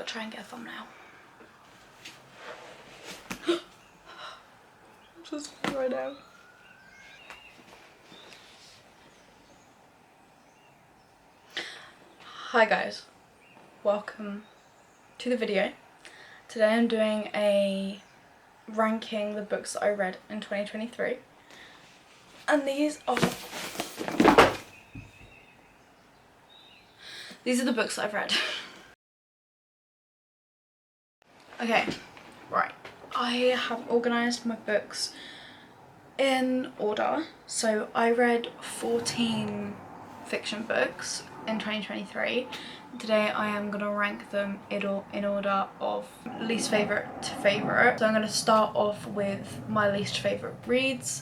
Gotta try and get a thumbnail. Just right now. Hi guys, welcome to the video. Today I'm doing a ranking the books that I read in 2023, and these are the books that I've read. Okay, right, I have organised my books in order. So I read 14 fiction books in 2023. Today I am going to rank them in order of least favourite to favourite. So I'm going to start off with my least favourite reads,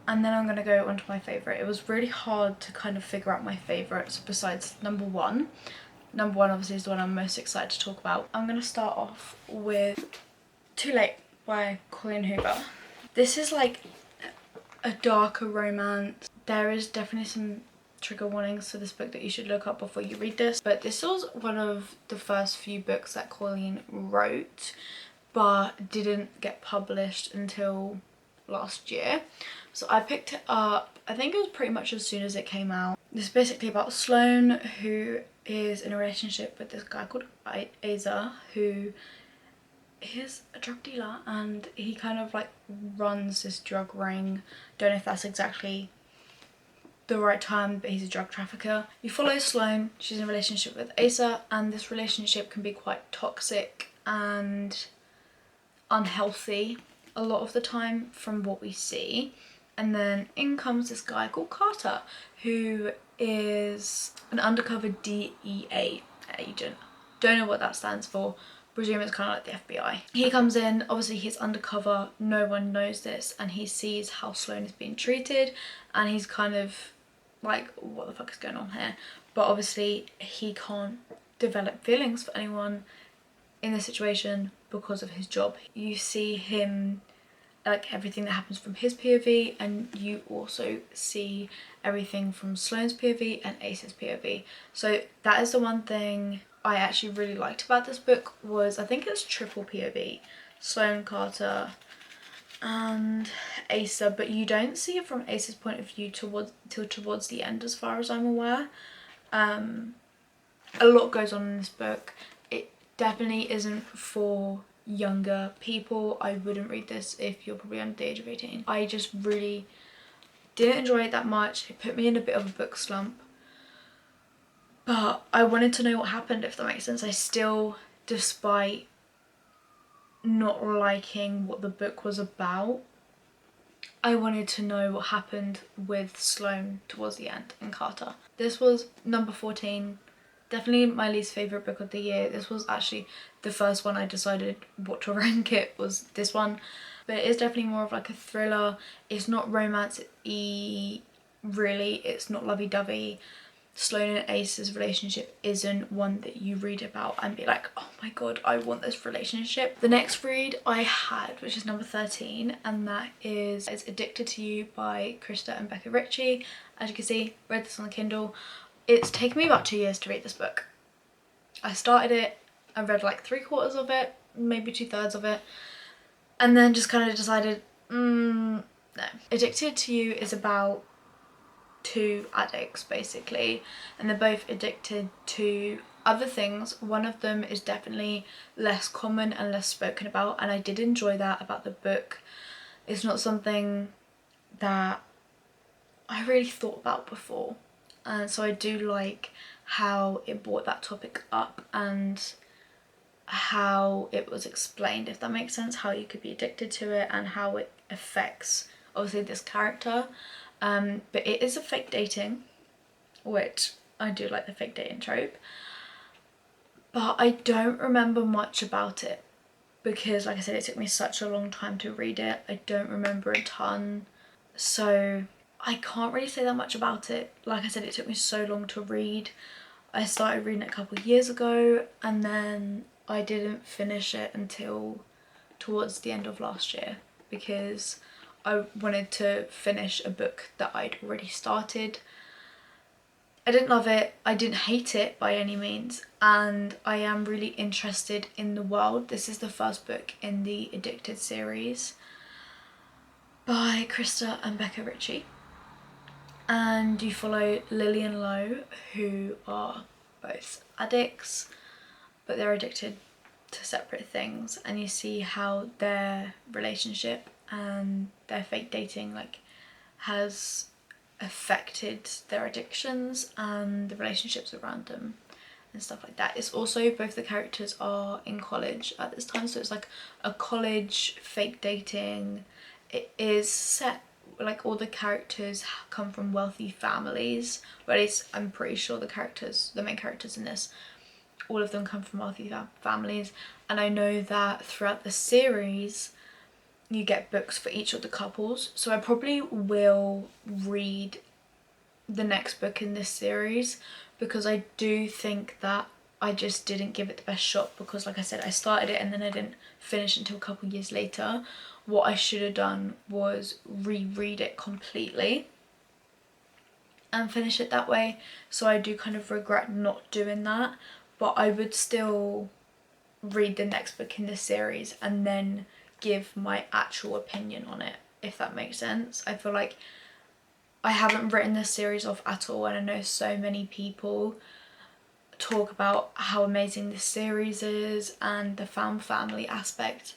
and then I'm going to go on to my favourite. It was really hard to kind of figure out my favourites besides number one. Number one obviously is the one I'm most excited to talk about. I'm going to start off with Too Late by Colleen Hoover. This is like a darker romance. There is definitely some trigger warnings for this book that you should look up before you read this, but this was one of the first few books that Colleen wrote but didn't get published until last year. So I picked it up, I think it was pretty much as soon as it came out. This is basically about Sloane, who is in a relationship with this guy called Asa, who is a drug dealer, and he kind of like runs this drug ring. Don't know if that's exactly the right term, but he's a drug trafficker. You follow Sloane, she's in a relationship with Asa, and this relationship can be quite toxic and unhealthy a lot of the time from what we see. And then in comes this guy called Carter, who is an undercover DEA agent. Don't know what that stands for. Presume it's kind of like the FBI. He comes in, obviously he's undercover, no one knows this, and he sees how Sloane is being treated, and he's kind of like, what the fuck is going on here? But obviously he can't develop feelings for anyone in this situation because of his job. You see him, like everything that happens from his POV, and you also see everything from Sloane's POV and Ace's POV. So that is the one thing I actually really liked about this book, was I think it's triple POV. Sloane, Carter and Asa, but you don't see it from Asa's point of view till towards the end, as far as I'm aware. A lot goes on in this book. It definitely isn't for younger people. I wouldn't read this if you're probably under the age of 18. I just really didn't enjoy it that much. It put me in a bit of a book slump, but I wanted to know what happened, if that makes sense. I still, despite not liking what the book was about, I wanted to know what happened with Sloane towards the end and Carter. This was number 14, definitely my least favourite book of the year. This was actually the first one I decided what to rank it, was this one. But it is definitely more of like a thriller. It's not romance-y really, it's not lovey-dovey. Sloane and Ace's relationship isn't one that you read about and be like, oh my god, I want this relationship. The next read I had, which is number 13, and that is Addicted to You by Krista and Becca Ritchie. As you can see, read this on the Kindle. It's taken me about 2 years to read this book. I started it, I read like 3/4 of it, maybe 2/3 of it, and then just kind of decided, no. Addicted to You is about two addicts basically, and they're both addicted to other things. One of them is definitely less common and less spoken about, and I did enjoy that about the book. It's not something that I really thought about before, and so I do like how it brought that topic up and how it was explained, if that makes sense, how you could be addicted to it and how it affects obviously this character. But it is a fake dating, which I do like the fake dating trope, but I don't remember much about it because, like I said, it took me such a long time to read it. I don't remember a ton, so I can't really say that much about it. Like I said, it took me so long to read. I started reading it a couple of years ago, and then I didn't finish it until towards the end of last year because I wanted to finish a book that I'd already started. I didn't love it, I didn't hate it by any means, and I am really interested in the world. This is the first book in the Addicted series by Krista and Becca Ritchie, and you follow Lily and Lo, who are both addicts, but they're addicted to separate things, and you see how their relationship and their fake dating like has affected their addictions and the relationships around them and stuff like that. It's also, both the characters are in college at this time, so it's like a college fake dating. It is set like all the characters come from wealthy families, but at least I'm pretty sure the main characters in this, all of them come from wealthy families. And I know that throughout the series you get books for each of the couples, so I probably will read the next book in this series, because I do think that I just didn't give it the best shot, because like I said, I started it and then I didn't finish until a couple years later. What I should have done was reread it completely and finish it that way, so I do kind of regret not doing that. But I would still read the next book in this series and then give my actual opinion on it, if that makes sense. I feel like I haven't written this series off at all, and I know so many people talk about how amazing this series is, and the found family aspect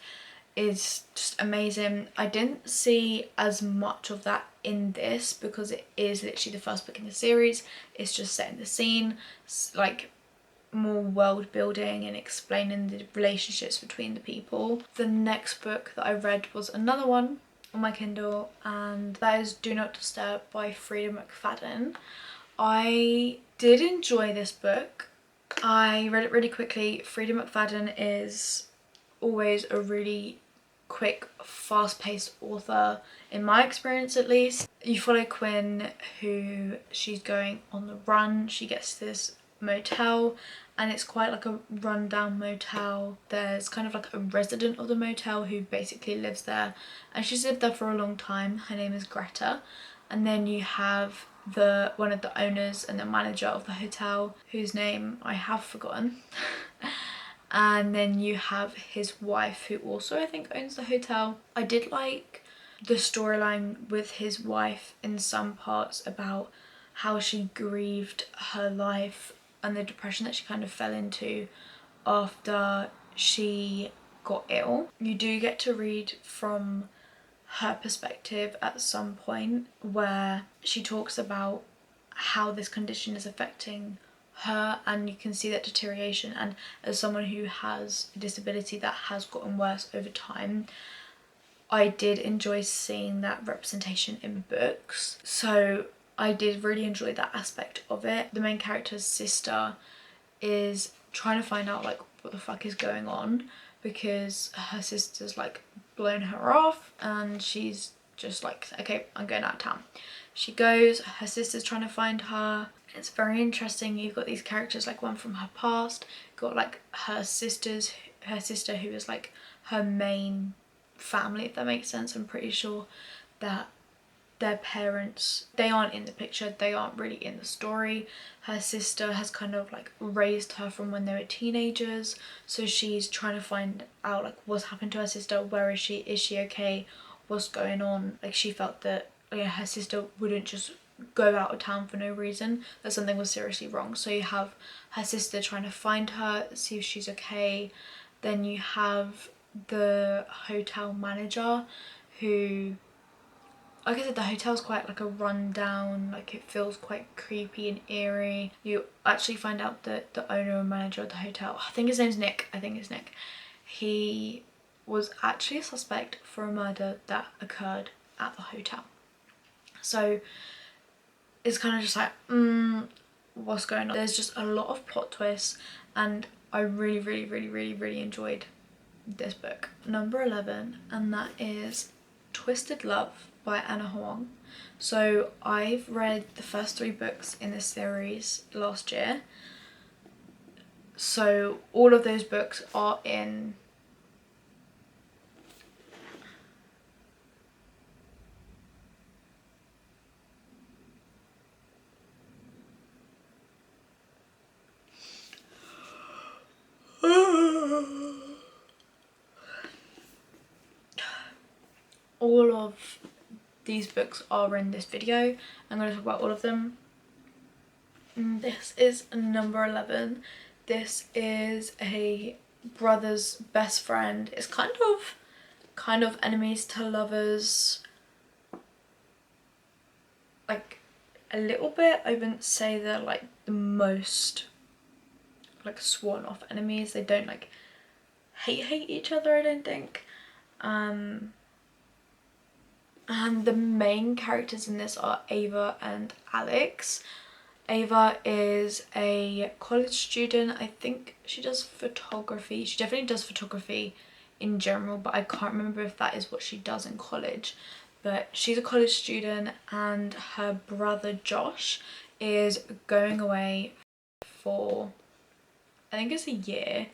is just amazing. I didn't see as much of that in this because it is literally the first book in the series. It's just setting the scene, like more world building and explaining the relationships between the people. The next book that I read was another one on my Kindle, and that is Do Not Disturb by Freida McFadden. I did enjoy this book. I read it really quickly. Freida McFadden is always a really quick, fast-paced author, in my experience at least. You follow Quinn, who she's going on the run. She gets to this motel, and it's quite like a rundown motel. There's kind of like a resident of the motel who basically lives there, and she's lived there for a long time. Her name is Greta. And then you have one of the owners and the manager of the hotel, whose name I have forgotten. And then you have his wife, who also I think owns the hotel. I did like the storyline with his wife in some parts, about how she grieved her life and the depression that she kind of fell into after she got ill. You do get to read from her perspective at some point, where she talks about how this condition is affecting her, and you can see that deterioration. And as someone who has a disability that has gotten worse over time, I did enjoy seeing that representation in books. So I did really enjoy that aspect of it. The main character's sister is trying to find out like what the fuck is going on, because her sister's like blown her off, and she's just like, okay, I'm going out of town. She goes, her sister's trying to find her. It's very interesting. You've got these characters, like one from her past, you've got like her sister who is like her main family, if that makes sense. I'm pretty sure that their parents, they aren't in the picture, they aren't really in the story. Her sister has kind of like raised her from when they were teenagers, so she's trying to find out like what's happened to her sister, where is she okay, what's going on. Like she felt that her sister wouldn't just go out of town for no reason, that something was seriously wrong. So you have her sister trying to find her, see if she's okay. Then you have the hotel manager, who, like I said, the hotel's quite like a rundown, like it feels quite creepy and eerie. You actually find out that the owner and manager of the hotel, I think his name's Nick, he was actually a suspect for a murder that occurred at the hotel. So it's kind of just like, what's going on? There's just a lot of plot twists, and I really enjoyed this book. Number 11, and that is Twisted Love by Huang. So I've read the first 3 books in this series last year, so all of those books are in these books are in this video. I'm going to talk about all of them. This is number 11. This is a brother's best friend. It's kind of enemies to lovers, like a little bit. I wouldn't say they're like the most like sworn off enemies. They don't like hate each other, I don't think. And the main characters in this are Ava and Alex. Ava is a college student. I think she does photography. She definitely does photography in general, but I can't remember if that is what she does in college. But she's a college student, and her brother Josh is going away for, I think it's a year.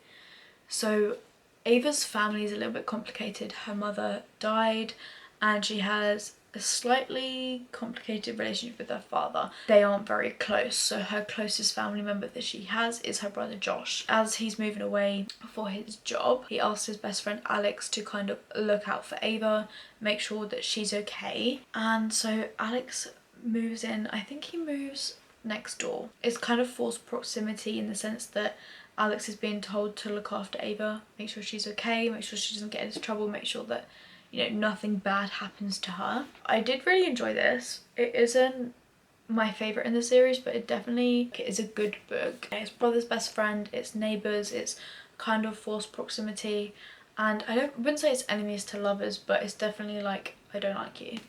So Ava's family is a little bit complicated. Her mother died and she has a slightly complicated relationship with her father. They aren't very close, so her closest family member that she has is her brother Josh. As he's moving away for his job, he asks his best friend Alex to kind of look out for Ava, make sure that she's okay. And so Alex moves in. I think he moves next door. It's kind of forced proximity in the sense that Alex is being told to look after Ava, make sure she's okay, make sure she doesn't get into trouble, make sure that, you know, nothing bad happens to her. I did really enjoy this. It isn't my favourite in the series, but it definitely is a good book. It's brother's best friend, it's neighbours, it's kind of forced proximity, and I wouldn't say it's enemies to lovers, but it's definitely like, I don't like you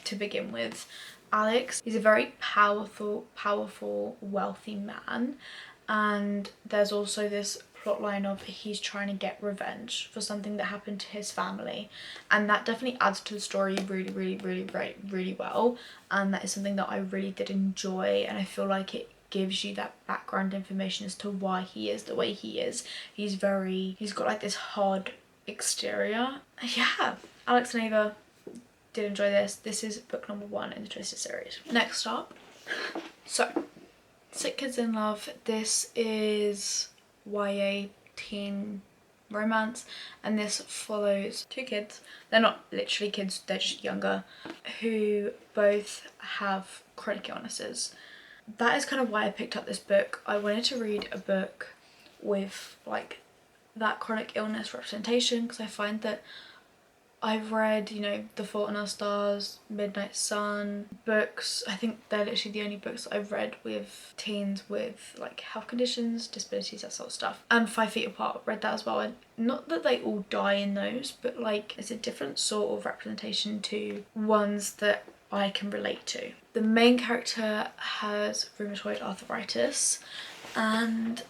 to begin with. Alex, he's a very powerful, wealthy man, and there's also this plotline of he's trying to get revenge for something that happened to his family, and that definitely adds to the story really well, and that is something that I really did enjoy, and I feel like it gives you that background information as to why he is the way he is. He's got like this hard exterior. Yeah, Alex and Ava, did enjoy this. This is book number 1 in the Twisted series. Next up, so Sick Kids in Love. This is YA teen romance, and this follows 2 kids. They're not literally kids, they're just younger, who both have chronic illnesses. That is kind of why I picked up this book. I wanted to read a book with like that chronic illness representation, because I find that I've read, you know, The Fault in Our Stars, Midnight Sun books. I think they're literally the only books I've read with teens with like health conditions, disabilities, that sort of stuff. And 5 Feet Apart, read that as well. And not that they all die in those, but like it's a different sort of representation to ones that I can relate to. The main character has rheumatoid arthritis, and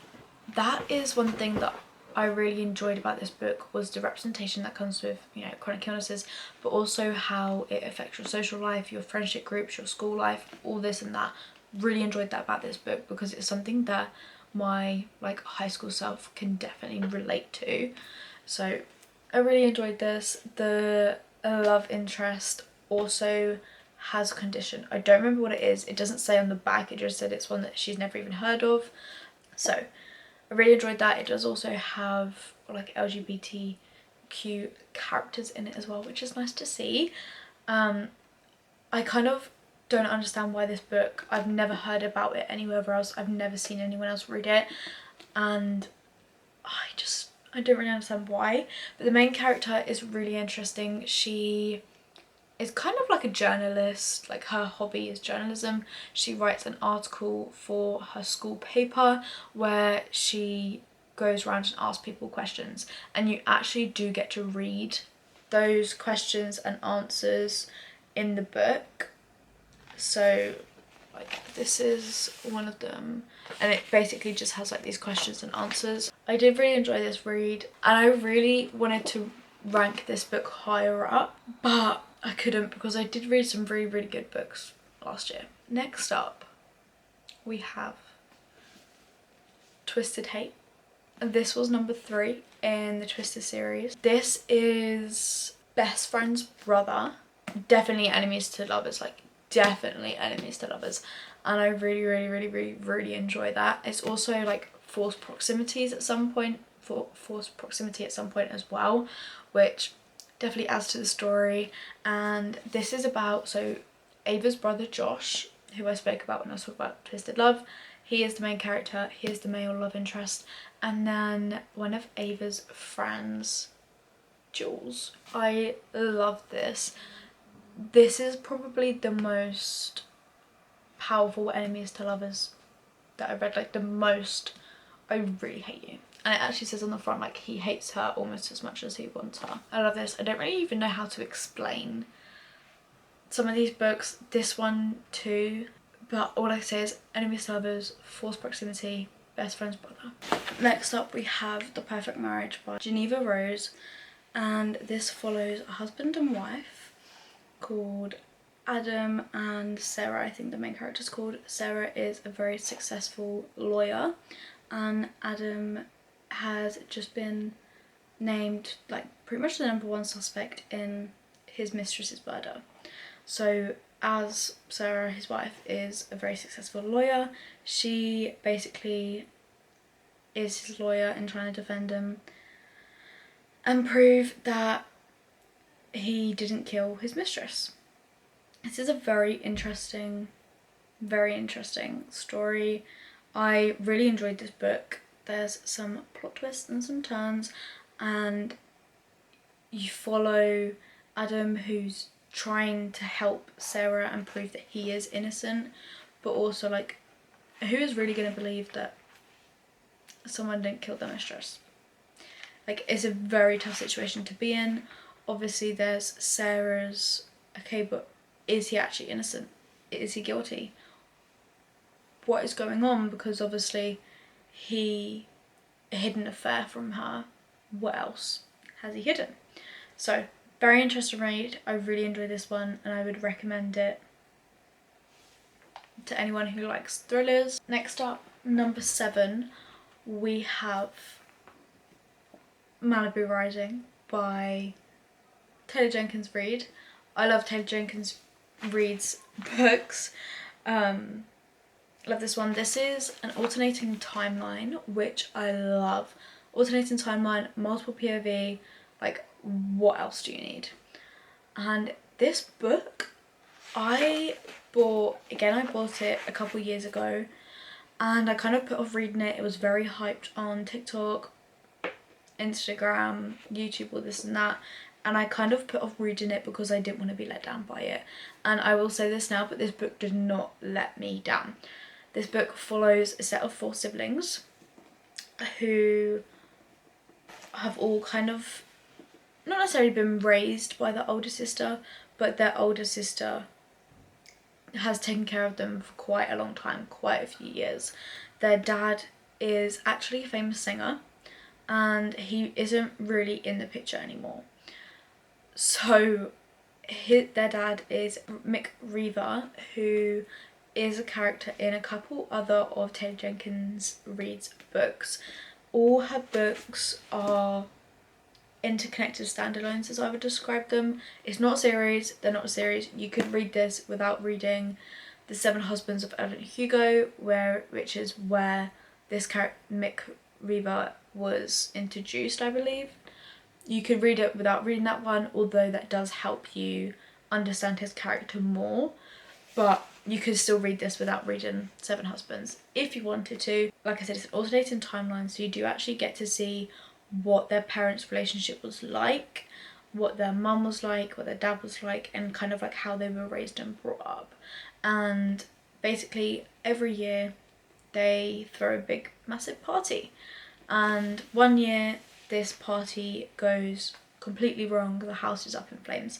that is one thing that I really enjoyed about this book, was the representation that comes with, you know, chronic illnesses, but also how it affects your social life, your friendship groups, your school life, all this and that. Really enjoyed that about this book, because it's something that my like high school self can definitely relate to. So I really enjoyed this. The love interest also has a condition. I don't remember what it is. It doesn't say on the back, it just said it's one that she's never even heard of. So I really enjoyed that. It does also have like LGBTQ characters in it as well, which is nice to see. I kind of don't understand why this book, I've never heard about it anywhere else, I've never seen anyone else read it, and I don't really understand why. But the main character is really interesting. She is kind of like a journalist, like her hobby is journalism. She writes an article for her school paper where she goes around and asks people questions, and you actually do get to read those questions and answers in the book. So like this is one of them, and it basically just has like these questions and answers. I did really enjoy this read, and I really wanted to rank this book higher up, but I couldn't, because I did read some really good books last year. Next up, we have Twisted Hate. And this was number 3 in the Twisted series. This is best friend's brother. Definitely enemies to lovers, like definitely enemies to lovers. And I really enjoy that. It's also like forced proximity at some point as well, which definitely adds to the story. And this is about, so Ava's brother Josh, who I spoke about when I was talking about Twisted Love, he is the main character, he is the male love interest, and then one of Ava's friends, Jules. I love this. This is probably the most powerful enemies to lovers that I've read, like the most. I really hate you. And it actually says on the front like he hates her almost as much as he wants her. I love this. I don't really even know how to explain some of these books, this one too, but all I can say is enemies to lovers, forced proximity, best friend's brother. Next up we have The Perfect Marriage by Jeneva Rose, and this follows a husband and wife called Adam and Sarah. I think the main character's called. Sarah is a very successful lawyer, and Adam has just been named like pretty much the #1 suspect in his mistress's murder. So as Sarah, his wife, is a very successful lawyer, she basically is his lawyer and trying to defend him and prove that he didn't kill his mistress. This is a very interesting story. I really enjoyed this book. There's some plot twists and some turns, and you follow Adam, who's trying to help Sarah and prove that he is innocent, but also like, who is really going to believe that someone didn't kill their mistress? Like, it's a very tough situation to be in. Obviously there's Sarah's, okay, but is he actually innocent? Is he guilty? What is going on? Because obviously he hid an affair from her. What else has he hidden? So very interesting read. I really enjoyed this one and I would recommend it to anyone who likes thrillers. Next up, number 7, we have Malibu Rising by Taylor Jenkins Reid. I love Taylor Jenkins Reid's books. Love this one. This is an alternating timeline, which I love. Alternating timeline, multiple POV, like what else do you need? And this book I bought it a couple years ago and I kind of put off reading it. It was very hyped on TikTok, Instagram, YouTube, all this and that, and I kind of put off reading it because I didn't want to be let down by it. And I will say this now, but this book did not let me down. This book follows a set of 4 siblings who have all kind of not necessarily been raised by their older sister, but their older sister has taken care of them for quite a long time, quite a few years. Their dad is actually a famous singer and he isn't really in the picture anymore. So their dad is McFadden, who is a character in a couple other of Taylor Jenkins Reid's books. All her books are interconnected standalones, as I would describe them. It's not a series, they're not a series. You could read this without reading The 7 Husbands of Evelyn Hugo, which is where this character McFadden was introduced, I believe. You could read it without reading that one, although that does help you understand his character more. But you could still read this without reading 7 Husbands if you wanted to. Like I said, it's an alternating timeline, so you do actually get to see what their parents' relationship was like, what their mum was like, what their dad was like, and kind of like how they were raised and brought up. And basically every year they throw a big massive party, and one year this party goes completely wrong. The house is up in flames.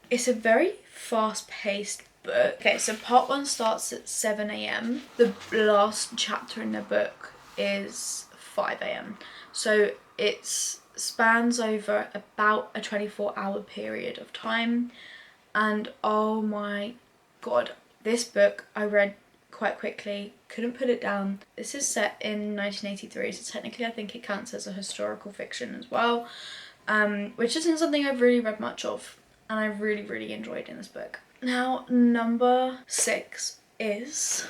It's a very fast-paced book. Okay, so part 1 starts at 7 AM. The last chapter in the book is 5 AM. So it spans over about a 24-hour period of time. And oh my god, this book I read quite quickly, couldn't put it down. This is set in 1983, so technically I think it counts as a historical fiction as well, which isn't something I've really read much of, and I really enjoyed in this book. Now, number 6 is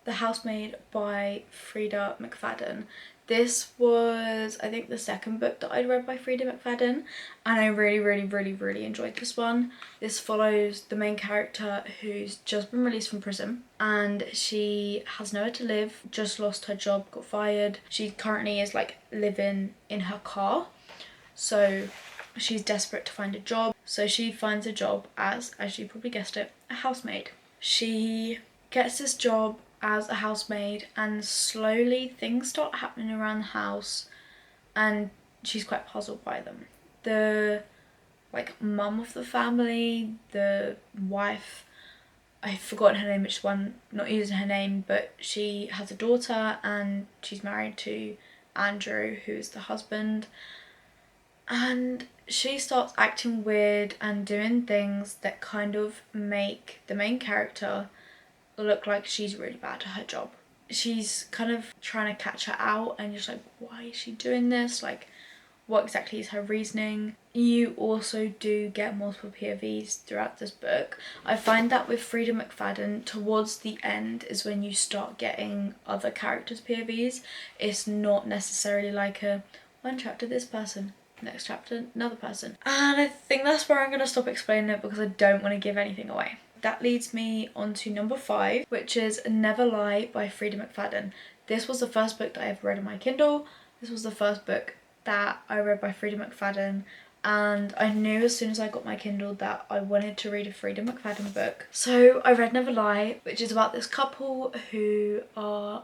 The Housemaid by Freida McFadden. This was, I think, the second book that I'd read by Freida McFadden, and I really enjoyed this one. This follows the main character who's just been released from prison, and she has nowhere to live, just lost her job, got fired. She currently is like living in her car, so she's desperate to find a job. So she finds a job as you probably guessed it, a housemaid. She gets this job as a housemaid, and slowly things start happening around the house and she's quite puzzled by them. The like mum of the family, the wife, I've forgotten her name, which one, not using her name, but she has a daughter and she's married to Andrew, who is the husband, and she starts acting weird and doing things that kind of make the main character look like she's really bad at her job. She's kind of trying to catch her out and just like, why is she doing this? Like, what exactly is her reasoning? You also do get multiple POVs throughout this book. I find that with Freida McFadden, towards the end is when you start getting other characters' POVs. It's not necessarily like a one chapter this person, next chapter another person. And I think that's where I'm going to stop explaining it because I don't want to give anything away. That leads me on to number 5, which is Never Lie by Freida McFadden. This was the first book that I ever read on my Kindle. This was the first book that I read by Freida McFadden, and I knew as soon as I got my Kindle that I wanted to read a Freida McFadden book. So I read Never Lie, which is about this couple who are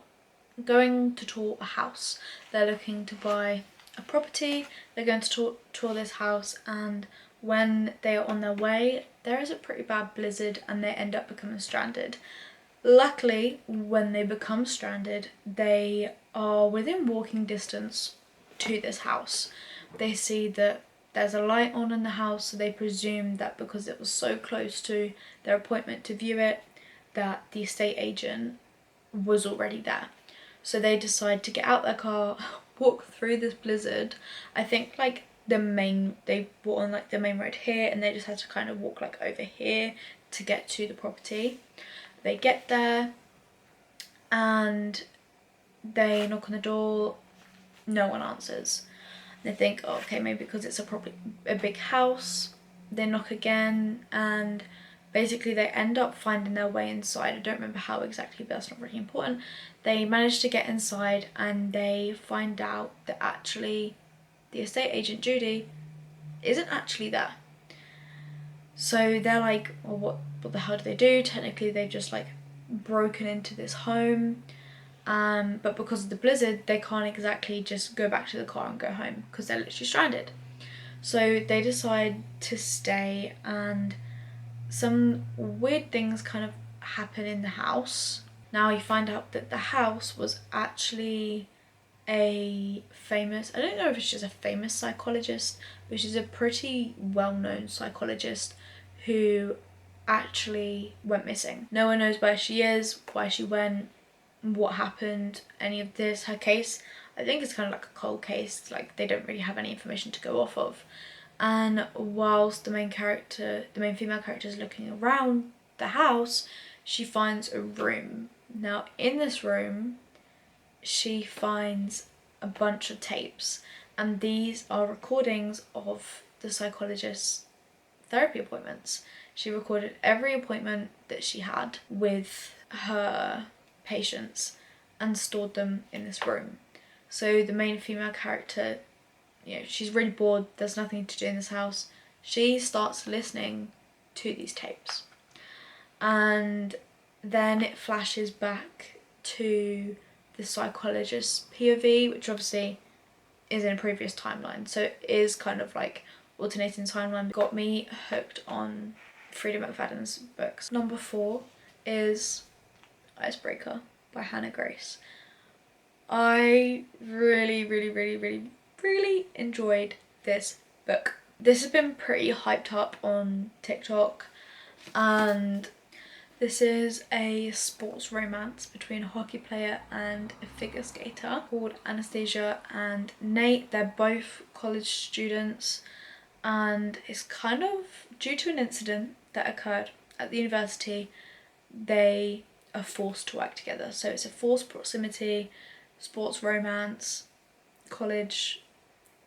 going to tour a house. They're looking to buy a property, they're going to tour this house, and when they are on their way, there is a pretty bad blizzard and they end up becoming stranded. Luckily, when they become stranded, they are within walking distance to this house. They see that there's a light on in the house, so they presume that because it was so close to their appointment to view it, that the estate agent was already there. So they decide to get out their car, walk through this blizzard. I think like they bought on like the main road here, and they just had to kind of walk like over here to get to the property. They get there and they knock on the door, no one answers. They think, oh, okay, maybe because it's probably a big house. They knock again, and basically they end up finding their way inside. I don't remember how exactly, but that's not really important. They manage to get inside and they find out that actually the estate agent Judy isn't actually there. So they're like, well, what the hell do they do? Technically they've just like broken into this home, but because of the blizzard they can't exactly just go back to the car and go home because they're literally stranded. So they decide to stay, and some weird things kind of happen in the house. Now you find out that the house was actually a famous, I don't know if it's just a famous psychologist, but she's a pretty well-known psychologist who actually went missing. No one knows where she is, why she went, what happened, any of this. Her case, I think it's kind of like a cold case, like they don't really have any information to go off of. And whilst the main female character is looking around the house, she finds a room. Now in this room she finds a bunch of tapes, and these are recordings of the psychologist's therapy appointments. She recorded every appointment that she had with her patients and stored them in this room. So the main female character, she's really bored, there's nothing to do in this house. She starts listening to these tapes, and then it flashes back to the psychologist's POV, which obviously is in a previous timeline, so it is kind of like alternating timeline. Got me hooked on Freida McFadden's books. Number 4 is Icebreaker by Hannah Grace. I really enjoyed this book. This has been pretty hyped up on TikTok, and this is a sports romance between a hockey player and a figure skater called Anastasia and Nate. They're both college students, and it's kind of due to an incident that occurred at the university. They are forced to work together. So it's a forced proximity, sports romance. college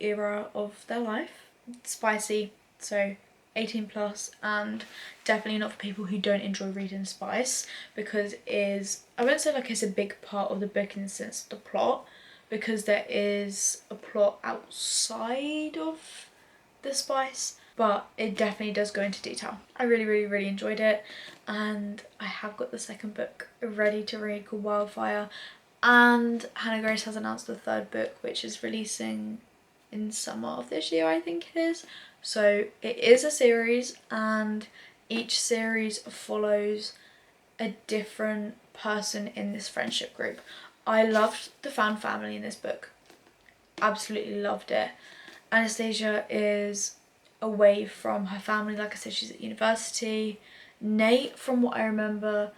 era of their life. Spicy, so 18 plus, and definitely not for people who don't enjoy reading spice, because it is, I won't say like it's a big part of the book in the sense of the plot, because there is a plot outside of the spice, but it definitely does go into detail. I really enjoyed it, and I have got the second book ready to read called Wildfire, and Hannah Grace has announced the third book, which is releasing in summer of this year, I think it is. So it is a series, and each series follows a different person in this friendship group. I loved the fan family in this book. Absolutely loved it. Anastasia is away from her family, like I said, she's at university. Nate, from what I remember,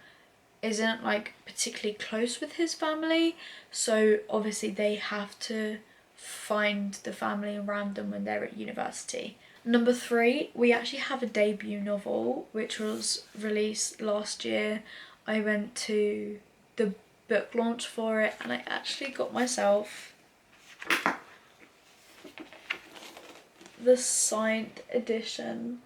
isn't like particularly close with his family, so obviously they have to find the family around them when they're at university. Number 3, we actually have a debut novel which was released last year. I went to the book launch for it, and I actually got myself the signed edition.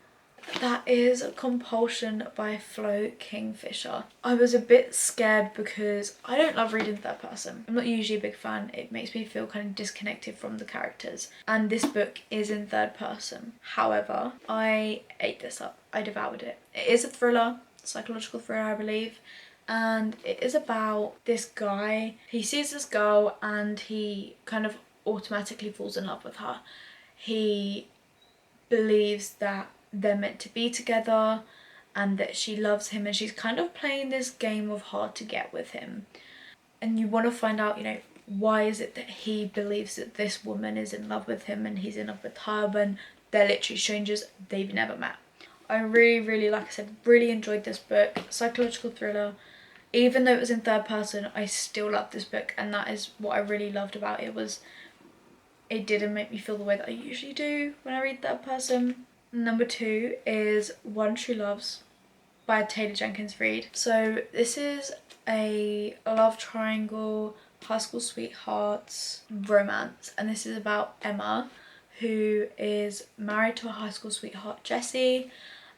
That is Compulsion by Flo Kingfisher. I was a bit scared because I don't love reading third person. I'm not usually a big fan. It makes me feel kind of disconnected from the characters. And this book is in third person. However, I ate this up. I devoured it. It is a thriller, psychological thriller, I believe. And it is about this guy. He sees this girl and he kind of automatically falls in love with her. He believes that they're meant to be together and that she loves him, and she's kind of playing this game of hard to get with him. And you want to find out, you know, why is it that he believes that this woman is in love with him and he's in love with her when they're literally strangers, they've never met. I really, like I said, really enjoyed this book. Psychological thriller. Even though it was in third person, I still loved this book, and that is what I really loved about it. Was it didn't make me feel the way that I usually do when I read third person. Number 2 is One True Loves by Taylor Jenkins Reid. So this is a love triangle, high school sweethearts romance, and this is about Emma, who is married to a high school sweetheart, Jesse,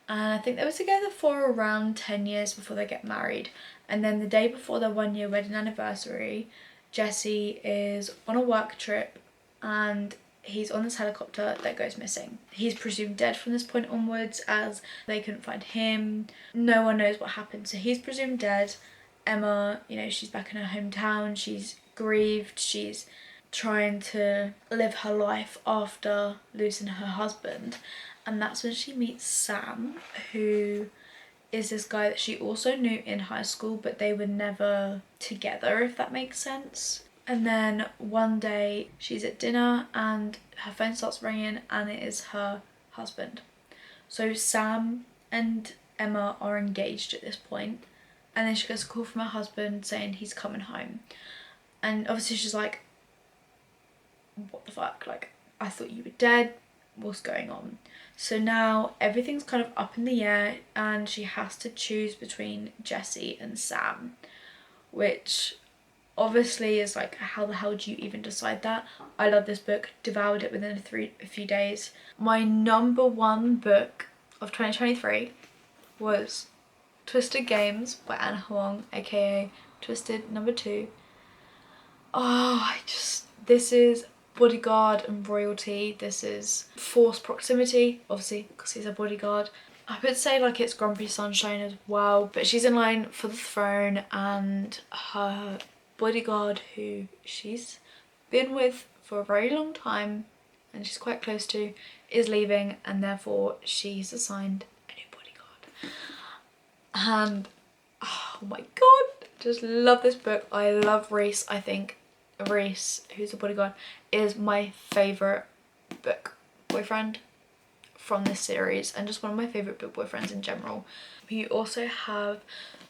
and I think they were together for around 10 years before they get married. And then the day before their 1-year wedding anniversary, Jesse is on a work trip and he's on this helicopter that goes missing. He's presumed dead from this point onwards, as they couldn't find him. No one knows what happened, so he's presumed dead. Emma, you know, she's back in her hometown, she's grieved, she's trying to live her life after losing her husband, and that's when she meets Sam, who is this guy that she also knew in high school, but they were never together, if that makes sense. And then one day she's at dinner and her phone starts ringing, and it is her husband. So Sam and Emma are engaged at this point, and then she gets a call from her husband saying he's coming home. And obviously she's like, what the fuck, like, I thought you were dead, what's going on? So now everything's kind of up in the air, and she has to choose between Jesse and Sam, which obviously is like, how the hell do you even decide that? I love this book, devoured it within a few days. My number 1 book of 2023 was Twisted Games by Anna Huang, aka Twisted number 2. This is Bodyguard and royalty. This is forced proximity, obviously, because he's a bodyguard. I would say like it's Grumpy Sunshine as well, but she's in line for the throne, and her bodyguard, who she's been with for a very long time and she's quite close to, is leaving, and therefore she's assigned a new bodyguard. And oh my god, just love this book. I love Reese. I think Reese, who's the bodyguard, is my favourite book boyfriend from this series, and just one of my favourite book boyfriends in general. You also have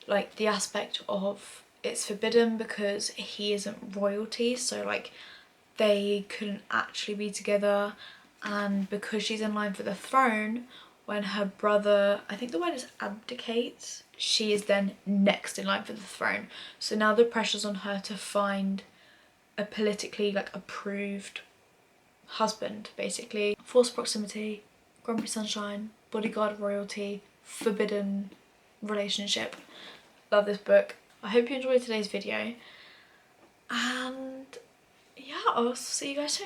like the aspect of it's forbidden because he isn't royalty, so like they couldn't actually be together, and because she's in line for the throne, when her brother, I think the word is abdicates, she is then next in line for the throne. So now the pressure's on her to find a politically like approved husband, basically. Forced proximity, Grumpy Sunshine, Bodyguard royalty, forbidden relationship. Love this book. I hope you enjoyed today's video, and yeah, I'll see you guys soon.